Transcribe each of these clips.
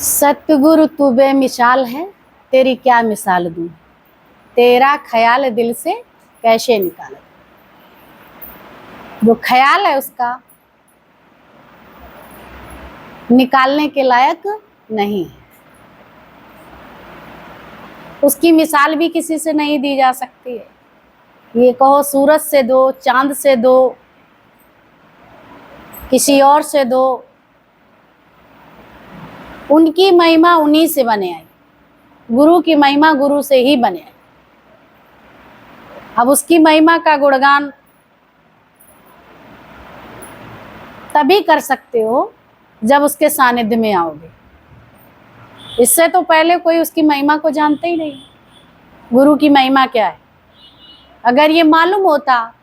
सतगुरु तू बेमिसाल है, तेरी क्या मिसाल दूं, तेरा ख्याल दिल से कैसे निकाल। जो ख्याल है उसका निकालने के लायक नहीं है। उसकी मिसाल भी किसी से नहीं दी जा सकती है। ये कहो सूरज से दो, चांद से दो, किसी और से दो, उनकी महिमा उन्हीं से बने आई। गुरु की महिमा गुरु से ही बने आई। अब उसकी महिमा का गुणगान तभी कर सकते हो जब उसके सानिध्य में आओगे। इससे तो पहले कोई उसकी महिमा को जानते ही नहीं, गुरु की महिमा क्या है। अगर ये मालूम होता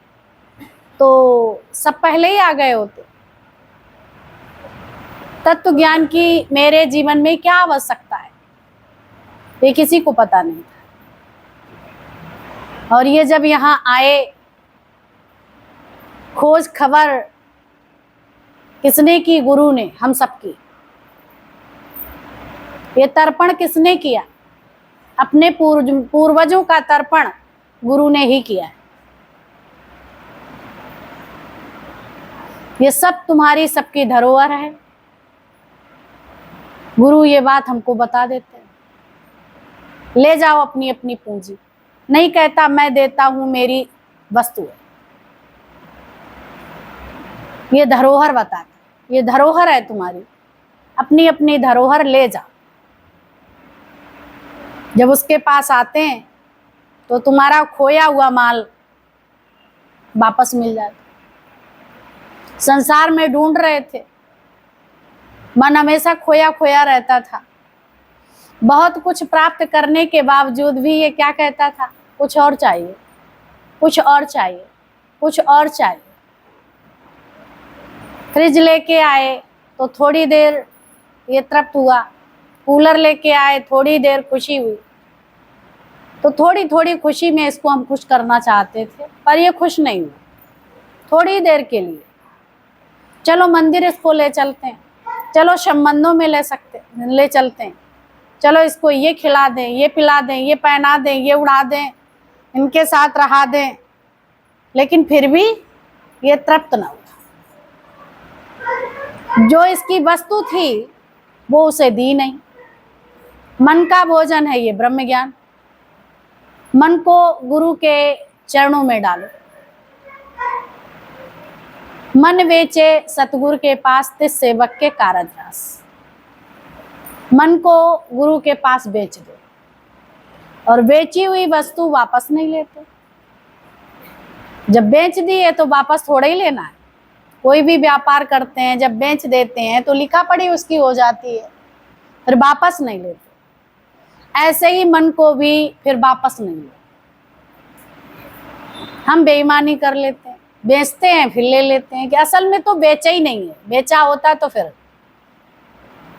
तो सब पहले ही आ गए होते। तत्व ज्ञान की मेरे जीवन में क्या आवश्यकता है, ये किसी को पता नहीं था। और ये जब यहाँ आए, खोज खबर किसने की? गुरु ने, हम सबकी। ये तर्पण किसने किया? अपने पूर्वजों का तर्पण गुरु ने ही किया है। ये सब तुम्हारी सबकी धरोहर है। गुरु ये बात हमको बता देते हैं। ले जाओ अपनी अपनी पूंजी। नहीं कहता मैं देता हूं, मेरी वस्तु है। ये धरोहर बताता, ये धरोहर है तुम्हारी, अपनी अपनी धरोहर ले जाओ। जब उसके पास आते हैं तो तुम्हारा खोया हुआ माल वापस मिल जाता। संसार में ढूंढ रहे थे, मन हमेशा खोया खोया रहता था। बहुत कुछ प्राप्त करने के बावजूद भी ये क्या कहता था? कुछ और चाहिए, कुछ और चाहिए, कुछ और चाहिए। फ्रिज लेके आए तो थोड़ी देर ये तृप्त हुआ, कूलर लेके आए थोड़ी देर खुशी हुई। तो थोड़ी थोड़ी खुशी में इसको हम खुश करना चाहते थे, पर ये खुश नहीं हुआ। थोड़ी देर के लिए चलो मंदिर इसको ले चलते हैं, चलो संबंधों में ले चलते हैं, चलो इसको ये खिला दें, ये पिला दें, ये पहना दें, ये उड़ा दें, इनके साथ रहा दें। लेकिन फिर भी ये तृप्त न हुआ। जो इसकी वस्तु थी वो उसे दी नहीं। मन का भोजन है ये ब्रह्म ज्ञान। मन को गुरु के चरणों में डालो। मन वेचे सतगुरु के पास, तिस सेवक के कारज। मन को गुरु के पास बेच दो, और बेची हुई वस्तु वापस नहीं लेते। जब बेच दी है तो वापस थोड़ा ही लेना है। कोई भी व्यापार करते हैं, जब बेच देते हैं तो लिखा पढ़ी उसकी हो जाती है, फिर वापस नहीं लेते। ऐसे ही मन को भी फिर वापस नहीं लेते। हम बेईमानी कर लेते हैं, बेचते हैं फिर ले लेते हैं कि असल में तो बेचा ही नहीं है। बेचा होता तो फिर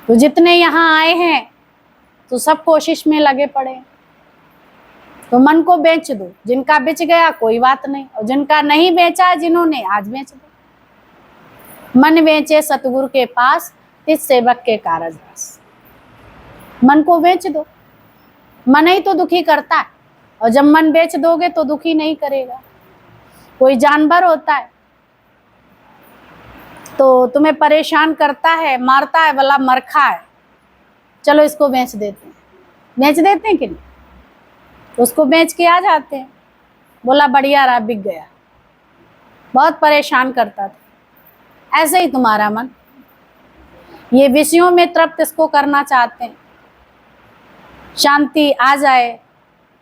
तो जितने यहाँ आए हैं तो सब कोशिश में लगे पड़े। तो मन को बेच दो। जिनका बेच गया कोई बात नहीं, और जिनका नहीं बेचा, जिन्होंने आज बेच दो। मन बेचे सतगुरु के पास, तिस सेवक के कारज। मन को बेच दो। मन ही तो दुखी करता है, और जब मन बेच दोगे तो दुखी नहीं करेगा। कोई जानवर होता है तो तुम्हें परेशान करता है, मारता है, भला मरखा है, चलो इसको बेच देते हैं। बेच देते हैं कि नहीं? तो उसको बेच के आ जाते हैं। बोला बढ़िया रहा, बिक गया। बहुत परेशान करता था। ऐसे ही तुम्हारा मन, ये विषयों में तृप्त इसको करना चाहते हैं। शांति आ जाए,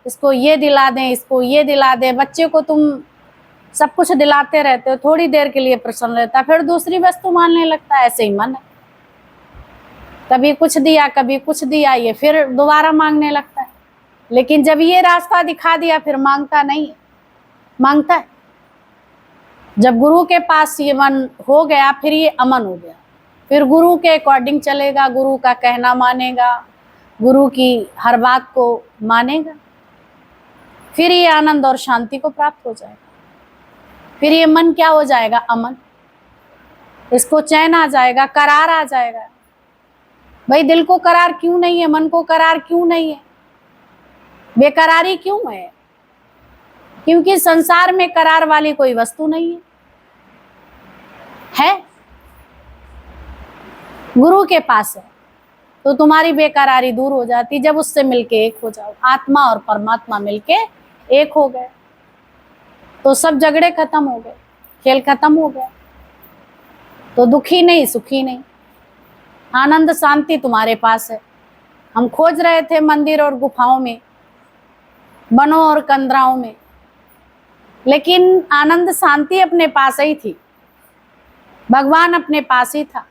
इसको ये दिला दें, इसको ये दिला दें। बच्चे को तुम सब कुछ दिलाते रहते हो, थोड़ी देर के लिए प्रसन्न रहता है, फिर दूसरी वस्तु मानने लगता है। ऐसे ही मन है, कभी कुछ दिया, कभी कुछ दिया, ये फिर दोबारा मांगने लगता है। लेकिन जब ये रास्ता दिखा दिया फिर मांगता नहीं है, मांगता है। जब गुरु के पास ये मन हो गया, फिर ये अमन हो गया। फिर गुरु के अकॉर्डिंग चलेगा, गुरु का कहना मानेगा, गुरु की हर बात को मानेगा। फिर ये आनंद और शांति को प्राप्त हो जाएगा। फिर ये मन क्या हो जाएगा? अमन। इसको चैन आ जाएगा, करार आ जाएगा। भाई दिल को करार क्यों नहीं है, मन को करार क्यों नहीं है, बेकरारी क्यों है? क्योंकि संसार में करार वाली कोई वस्तु नहीं है, गुरु के पास है तो तुम्हारी बेकरारी दूर हो जाती जब उससे मिलके एक हो जाओ। आत्मा और परमात्मा मिलके एक हो गए तो सब झगड़े खत्म हो गए, खेल खत्म हो गया। तो दुखी नहीं, सुखी नहीं, आनंद शांति तुम्हारे पास है। हम खोज रहे थे मंदिर और गुफाओं में, वनों और कंदराओं में, लेकिन आनंद शांति अपने पास ही थी, भगवान अपने पास ही था।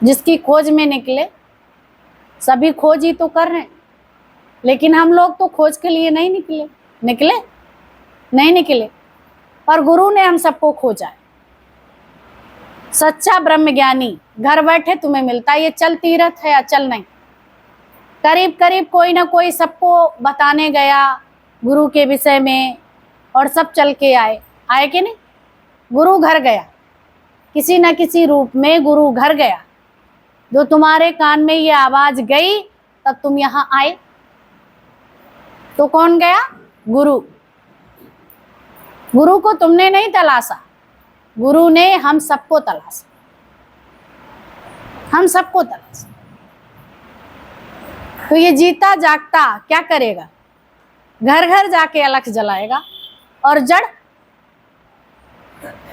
जिसकी खोज में निकले, सभी खोज ही तो कर रहे हैं, लेकिन हम लोग तो खोज के लिए नहीं निकले, पर गुरु ने हम सबको खोजा है। सच्चा ब्रह्म ज्ञानी घर बैठे तुम्हें मिलता है। ये चल तीरथ है, अचल नहीं। करीब करीब कोई ना कोई सबको बताने गया गुरु के विषय में और सब चल के आए कि नहीं? गुरु घर गया, किसी न किसी रूप में गुरु घर गया। जो तुम्हारे कान में ये आवाज गई तब तुम यहां आए। तो कौन गया? गुरु। गुरु को तुमने नहीं तलाशा, गुरु ने हम सबको तलाशा, हम सबको तलाशा। तो ये जीता जागता क्या करेगा? घर घर जाके अलख जलाएगा। और जड़,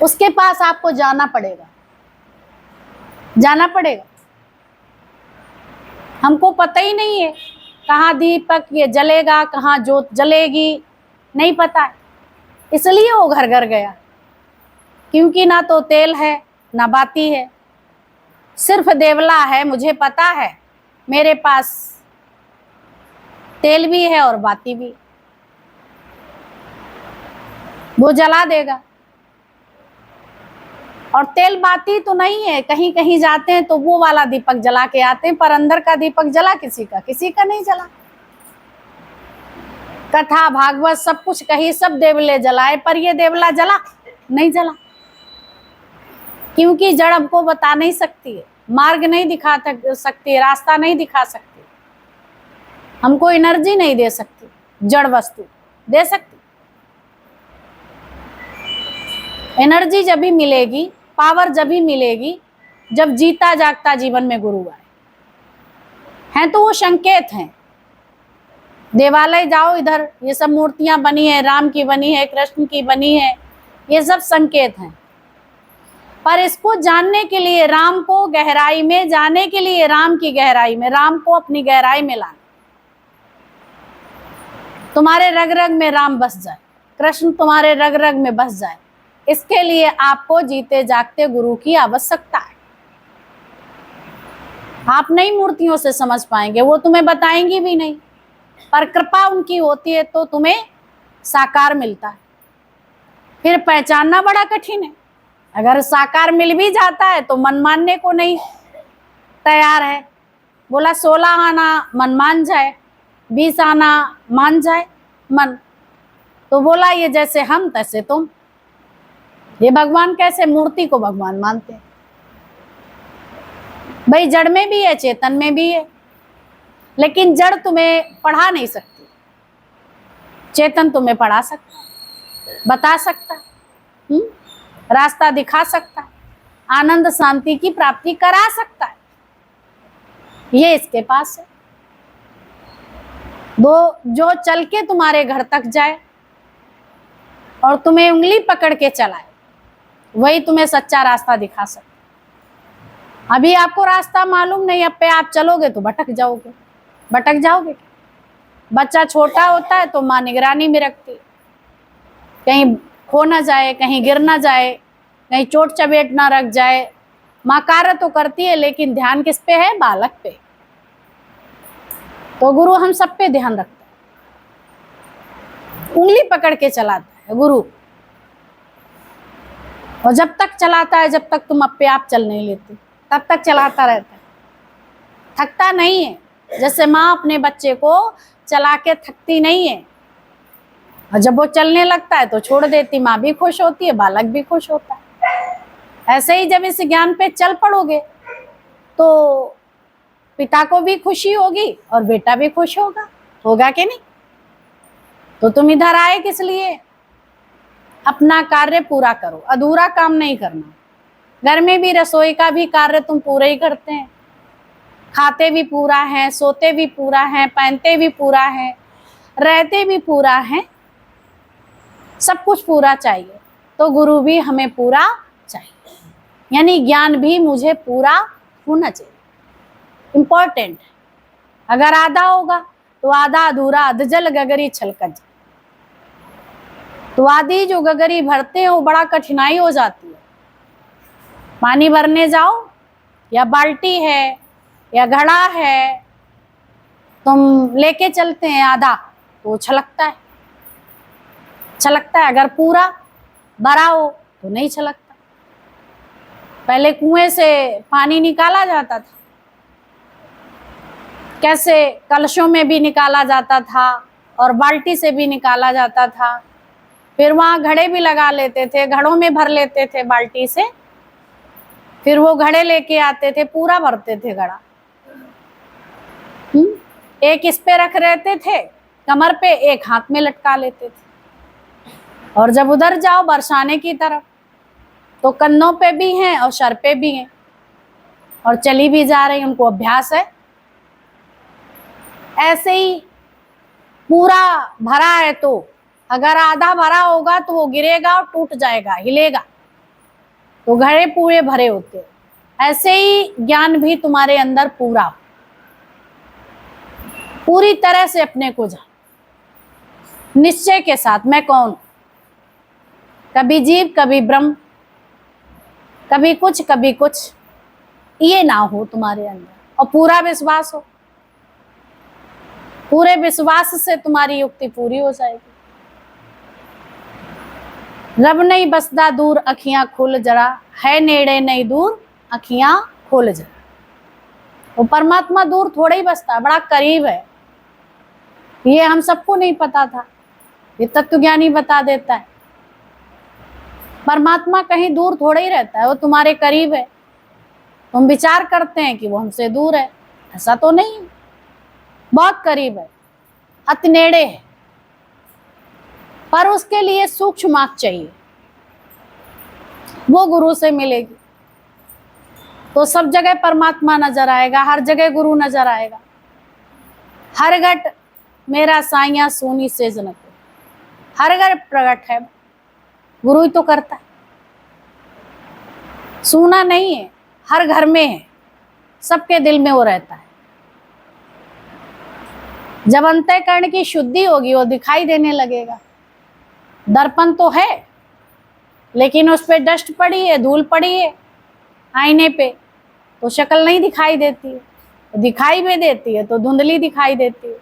उसके पास आपको जाना पड़ेगा, जाना पड़ेगा। हमको पता ही नहीं है कहाँ दीपक ये जलेगा, कहाँ जोत जलेगी, नहीं पता है। इसलिए वो घर घर गया, क्योंकि ना तो तेल है ना बाती है, सिर्फ देवला है। मुझे पता है मेरे पास तेल भी है और बाती भी, वो जला देगा। और तेल बाती तो नहीं है, कहीं कहीं जाते हैं तो वो वाला दीपक जला के आते हैं, पर अंदर का दीपक जला किसी का नहीं जला। कथा भागवत सब कुछ कही, सब देवले जलाए, पर ये देवला जला नहीं जला। क्योंकि जड़ हमको बता नहीं सकती है, मार्ग नहीं दिखा सकती, रास्ता नहीं दिखा सकती, हमको एनर्जी नहीं दे सकती। जड़ वस्तु दे सकती एनर्जी जब भी मिलेगी, पावर जब भी मिलेगी जब जीता जागता जीवन में गुरु आए हैं। तो वो संकेत हैं। देवालय जाओ, इधर ये सब मूर्तियां बनी है, राम की बनी है, कृष्ण की बनी है, ये सब संकेत हैं। पर इसको जानने के लिए, राम को गहराई में जाने के लिए, राम की गहराई में, राम को अपनी गहराई में लाना, तुम्हारे रग रग में राम बस जाए, कृष्ण तुम्हारे रग रग में बस जाए, इसके लिए आपको जीते जागते गुरु की आवश्यकता है। आप नहीं मूर्तियों से समझ पाएंगे, वो तुम्हें बताएंगी भी नहीं, पर कृपा उनकी होती है तो तुम्हें साकार मिलता है। फिर पहचानना बड़ा कठिन है। अगर साकार मिल भी जाता है तो मन मानने को नहीं तैयार है। बोला 16 आना मन मान जाए, 20 आना मान जाए मन, तो बोला ये जैसे हम तैसे तुम। ये भगवान कैसे मूर्ति को भगवान मानते हैं? भाई जड़ में भी है, चेतन में भी है, लेकिन जड़ तुम्हें पढ़ा नहीं सकती, चेतन तुम्हें पढ़ा सकता, बता सकता, रास्ता दिखा सकता, आनंद शांति की प्राप्ति करा सकता है। ये इसके पास है। जो चल के तुम्हारे घर तक जाए और तुम्हें उंगली पकड़ के चलाए, वही तुम्हें सच्चा रास्ता दिखा सकता। अभी आपको रास्ता मालूम नहीं, अब पे आप चलोगे तो भटक जाओगे। बच्चा छोटा होता है तो माँ निगरानी में रखती है, कहीं खो ना जाए, कहीं गिर ना जाए, कहीं चोट चपेट ना रख जाए। माँ कार्य तो करती है, लेकिन ध्यान किस पे है? बालक पे। तो गुरु हम सब पे ध्यान रखता है, उंगली पकड़ के चलाता है गुरु। और जब तक चलाता है, जब तक तुम अपने आप चल नहीं लेते, तब तक चलाता रहता है, थकता नहीं है। जैसे माँ अपने बच्चे को चला के थकती नहीं है, और जब वो चलने लगता है तो छोड़ देती, माँ भी खुश होती है, बालक भी खुश होता है। ऐसे ही जब इस ज्ञान पे चल पड़ोगे तो पिता को भी खुशी होगी और बेटा भी खुश होगा, होगा कि नहीं? तो तुम इधर आए किस लिए? अपना कार्य पूरा करो, अधूरा काम नहीं करना। घर में भी रसोई का भी कार्य तुम पूरा ही करते हैं, खाते भी पूरा है, सोते भी पूरा है, पहनते भी पूरा है, रहते भी पूरा है, सब कुछ पूरा चाहिए। तो गुरु भी हमें पूरा चाहिए, यानी ज्ञान भी मुझे पूरा होना चाहिए, इम्पोर्टेंट। अगर आधा होगा तो आधा अधूरा, अधजल गगरी छलकज। तो आधी जो गगरी भरते हैं वो बड़ा कठिनाई हो जाती है। पानी भरने जाओ, या बाल्टी है या घड़ा है, तुम लेके चलते हैं आधा, तो छलकता है, छलकता है। अगर पूरा भरा हो तो नहीं छलकता। पहले कुएं से पानी निकाला जाता था, कैसे कलशों में भी निकाला जाता था और बाल्टी से भी निकाला जाता था। फिर वहां घड़े भी लगा लेते थे, घड़ों में भर लेते थे बाल्टी से, फिर वो घड़े लेके आते थे, पूरा भरते थे घड़ा। एक इस पे रख रहते थे कमर पे, एक हाथ में लटका लेते थे। और जब उधर जाओ बरसाने की तरफ, तो कन्नों पे भी हैं और सर पे भी हैं, और चली भी जा रही, उनको अभ्यास है। ऐसे ही पूरा भरा है, तो अगर आधा भरा होगा तो वो गिरेगा और टूट जाएगा, हिलेगा। तो घड़े पूरे भरे होते हैं। ऐसे ही ज्ञान भी तुम्हारे अंदर पूरा, पूरी तरह से अपने को जान, निश्चय के साथ मैं कौन, कभी जीव कभी ब्रह्म, कभी कुछ कभी कुछ, ये ना हो तुम्हारे अंदर, और पूरा विश्वास हो। पूरे विश्वास से तुम्हारी युक्ति पूरी हो जाएगी। रब नहीं बसदा दूर अखियां खोल जरा, है नेड़े नहीं दूर अखियां खोल जरा। वो परमात्मा दूर थोड़ा ही बसता, बड़ा करीब है। ये हम सबको नहीं पता था, ये तत्वज्ञानी बता देता है। परमात्मा कहीं दूर थोड़ा ही रहता है, वो तुम्हारे करीब है। तुम विचार करते हैं कि वो हमसे दूर है, ऐसा तो नहीं, बहुत करीब है, अति नेड़े है। पर उसके लिए सूक्ष्म आंख चाहिए, वो गुरु से मिलेगी तो सब जगह परमात्मा नजर आएगा, हर जगह गुरु नजर आएगा। हर घट मेरा साइया सोनी से जनक, हर घर प्रकट है, गुरु ही तो करता है। सुना नहीं है, हर घर में है, सबके दिल में वो रहता है। जब अंतःकरण की शुद्धि होगी वो दिखाई देने लगेगा। दर्पण तो है, लेकिन उस पे डस्ट पड़ी है, धूल पड़ी है आईने पे, तो शक्ल नहीं दिखाई देती है। दिखाई भी देती है तो धुंधली दिखाई देती है।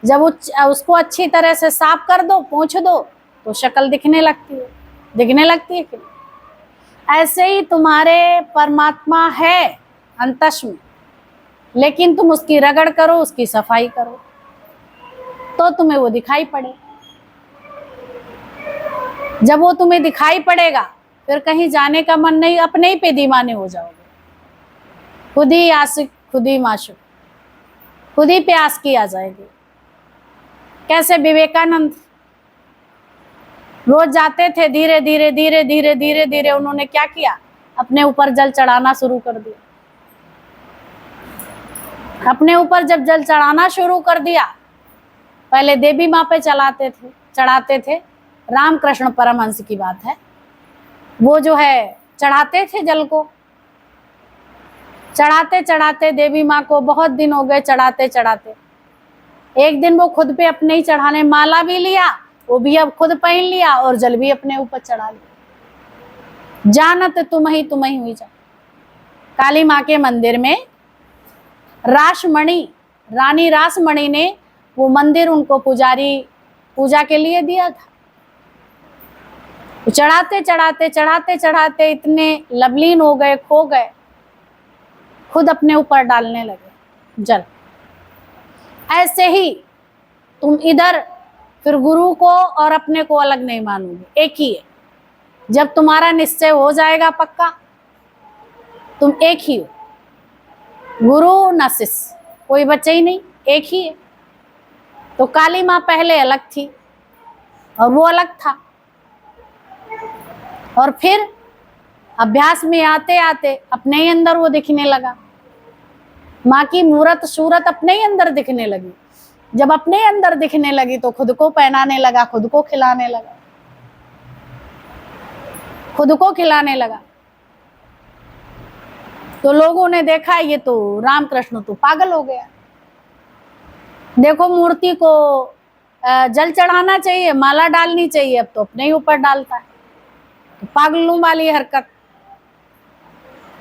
जब उसको अच्छी तरह से साफ कर दो, पोंछ दो, तो शक्ल दिखने लगती है कि ऐसे ही तुम्हारे परमात्मा है अंतस में, लेकिन तुम उसकी रगड़ करो, उसकी सफाई करो, तो तुम्हें वो दिखाई पड़े। जब वो तुम्हें दिखाई पड़ेगा, फिर कहीं जाने का मन नहीं, अपने ही पे दीवाने हो जाओगे। खुद ही आशिक, खुद ही माशूक, खुद ही पे आशिकी आ जाएगी। कैसे विवेकानंद रोज जाते थे, धीरे धीरे धीरे धीरे धीरे धीरे उन्होंने क्या किया, अपने ऊपर जल चढ़ाना शुरू कर दिया। अपने ऊपर जब जल चढ़ाना शुरू कर दिया, पहले देवी माँ पे चढ़ाते थे। रामकृष्ण परमहंस की बात है, वो जो है चढ़ाते थे जल को, चढ़ाते चढ़ाते देवी माँ को बहुत दिन हो गए चढ़ाते चढ़ाते। एक दिन वो खुद पे अपने ही चढ़ाने, माला भी लिया, वो भी अब खुद पहन लिया और जल भी अपने ऊपर चढ़ा लिया। जानत तुम ही हुई जा। काली माँ के मंदिर में रानी रासमणि ने वो मंदिर उनको पुजारी पूजा के लिए दिया था। चढ़ाते चढ़ाते चढ़ाते चढ़ाते इतने लवलीन हो गए, खो गए, खुद अपने ऊपर डालने लगे जल। ऐसे ही तुम इधर फिर गुरु को और अपने को अलग नहीं मानोगे, एक ही है। जब तुम्हारा निश्चय हो जाएगा पक्का, तुम एक ही हो, गुरु न शिष्य, कोई बच्चा ही नहीं, एक ही है। तो काली माँ पहले अलग थी और वो अलग था, और फिर अभ्यास में आते आते अपने ही अंदर वो दिखने लगा। माँ की मूरत सूरत अपने ही अंदर दिखने लगी। जब अपने ही अंदर दिखने लगी तो खुद को पहनाने लगा, खुद को खिलाने लगा, खुद को खिलाने लगा। तो लोगों ने देखा ये तो रामकृष्ण तो पागल हो गया, देखो मूर्ति को जल चढ़ाना चाहिए, माला डालनी चाहिए, अब तो अपने ही ऊपर डालता है। तो पागलों वाली हरकत।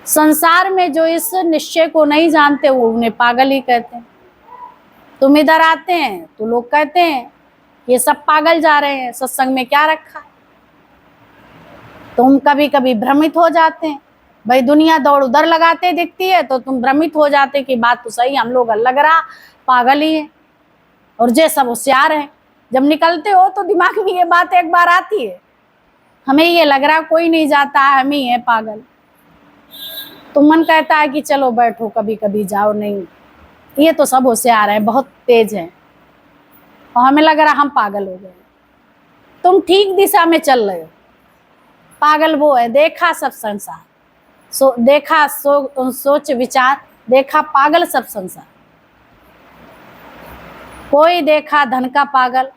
संसार में जो इस निश्चय को नहीं जानते वो उन्हें पागल ही कहते हैं। तुम इधर आते हैं तो लोग कहते हैं ये सब पागल जा रहे हैं, सत्संग में क्या रखा। तुम कभी कभी भ्रमित हो जाते हैं, भाई दुनिया दौड़ उधर लगाते दिखती है तो तुम भ्रमित हो जाते कि बात तो सही, हम लोग लग रहा पागल ही है और जे सब होशियार है। जब निकलते हो तो दिमाग में ये बात एक बार आती है, हमें ये लग रहा कोई नहीं जाता है, हम ही है पागल। तो मन कहता है कि चलो बैठो, कभी कभी जाओ, नहीं ये तो सब होशियार है, बहुत तेज है, और हमें लग रहा हम पागल हो गए। तुम ठीक दिशा में चल रहे हो, पागल वो है देखा सब संसार, देखा सोच विचार, देखा पागल सब संसार। कोई देखा धन का पागल,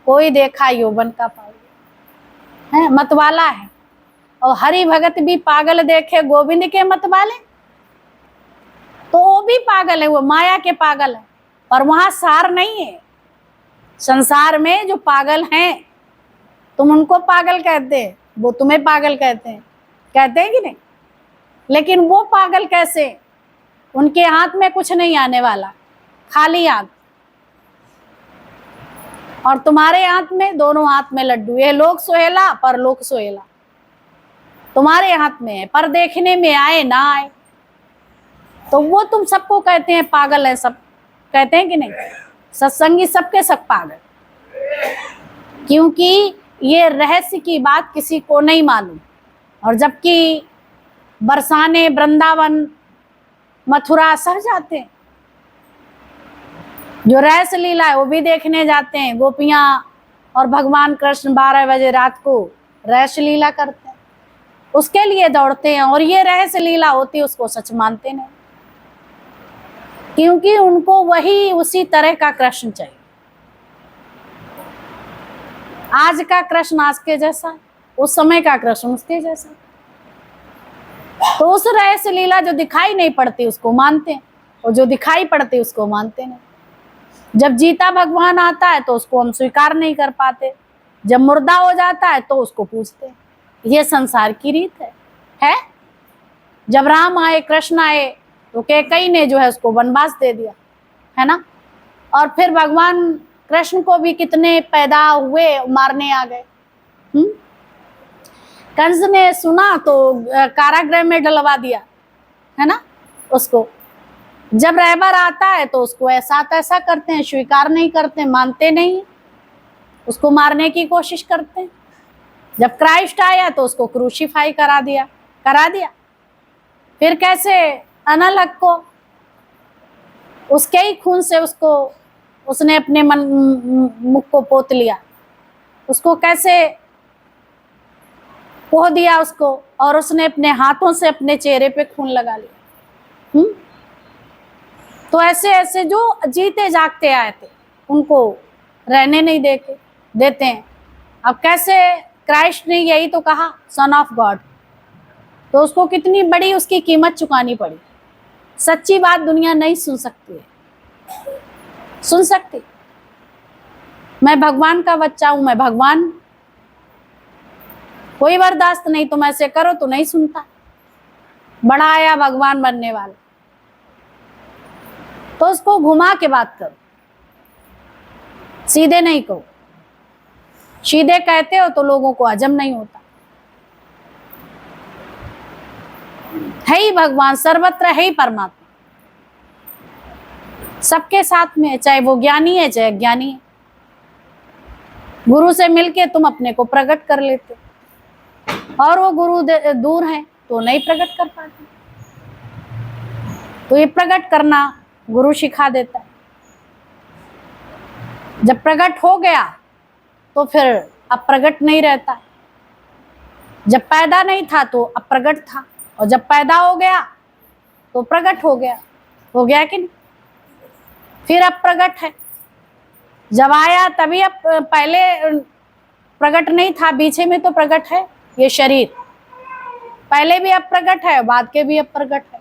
कोई देखा यौवन का पागल है, मतवाला है। और हरि भगत भी पागल देखे गोविंद के मतवाले, तो वो भी पागल है, वो माया के पागल है, पर वहां सार नहीं है। संसार में जो पागल हैं तुम उनको पागल कहते हैं, वो तुम्हें पागल कहते हैं कि नहीं। लेकिन वो पागल कैसे, उनके हाथ में कुछ नहीं आने वाला, खाली हाथ, और तुम्हारे हाथ में, दोनों हाथ में लड्डू। ये लोक सोहेला पर लोक सोहेला तुम्हारे हाथ में है, पर देखने में आए ना आए। तो वो तुम सबको कहते हैं पागल है, सब कहते हैं कि नहीं। सत्संगी सबके सब पागल, क्योंकि ये रहस्य की बात किसी को नहीं मालूम। और जबकि बरसाने, वृंदावन, मथुरा सब जाते हैं, जो रहस्य लीला है वो भी देखने जाते हैं। गोपियां और भगवान कृष्ण 12 बजे रात को रहस्य लीला करते हैं, उसके लिए दौड़ते हैं। और ये रहस्य लीला होती है उसको सच मानते नहीं, क्योंकि उनको वही उसी तरह का कृष्ण चाहिए। आज का कृष्ण आज के जैसा, उस समय का कृष्ण उसके जैसा। तो उस रहस्य लीला जो दिखाई नहीं पड़ती उसको मानते हैं, और जो दिखाई पड़ती उसको मानते नहीं। जब जीता भगवान आता है तो उसको हम स्वीकार नहीं कर पाते, जब मुर्दा हो जाता है तो उसको पूछते हैं। ये संसार की रीत है। जब राम आए, कृष्ण आए, तो कैकेयी ने जो है उसको वनवास दे दिया, है ना। और फिर भगवान कृष्ण को भी कितने पैदा हुए मारने आ गए। कंस ने सुना तो कारागृह में डलवा दिया, है ना उसको। जब रहबर आता है तो उसको ऐसा तैसा करते हैं, स्वीकार नहीं करते, मानते नहीं, उसको मारने की कोशिश करते हैं। जब क्राइस्ट आया तो उसको क्रूसीफाई करा दिया। फिर कैसे अनलक को उसके ही खून से उसने अपने मुख को पोत लिया, उसको कैसे पोह दिया उसको, और उसने अपने हाथों से अपने चेहरे पे खून लगा लिया। तो ऐसे ऐसे जो जीते जागते आए थे उनको रहने नहीं देते हैं। अब कैसे क्राइस्ट ने यही तो कहा, सन ऑफ गॉड, तो उसको कितनी बड़ी उसकी कीमत चुकानी पड़ी। सच्ची बात दुनिया नहीं सुन सकती। मैं भगवान का बच्चा हूं, मैं भगवान, कोई बर्दाश्त नहीं, तुम ऐसे करो तो नहीं सुनता। बड़ा आया भगवान बनने वाला, तो उसको घुमा के बात करो, सीधे नहीं कहो। सीधे कहते हो तो लोगों को हजम नहीं होता। है ही भगवान, सर्वत्र है ही परमात्मा, सबके साथ में है, चाहे वो ज्ञानी है चाहे अज्ञानी है। गुरु से मिलके तुम अपने को प्रकट कर लेते, और वो गुरु दूर है तो नहीं प्रकट कर पाते। तो ये प्रकट करना गुरु सिखा देता है। जब प्रकट हो गया तो फिर अब प्रकट नहीं रहता। जब पैदा नहीं था तो अब प्रकट था, और जब पैदा हो गया तो प्रकट हो गया। हो गया कि नहीं? फिर अब प्रकट है। जब आया तभी अब, पहले प्रकट नहीं था, पीछे में तो प्रकट है ये शरीर। पहले भी अब प्रकट है, बाद के भी अब प्रकट है।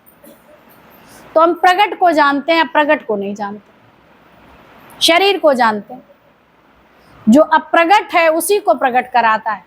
तो हम प्रकट को जानते हैं, अप्रकट को नहीं जानते। शरीर को जानते हैं। जो अप्रकट है उसी को प्रकट कराता है।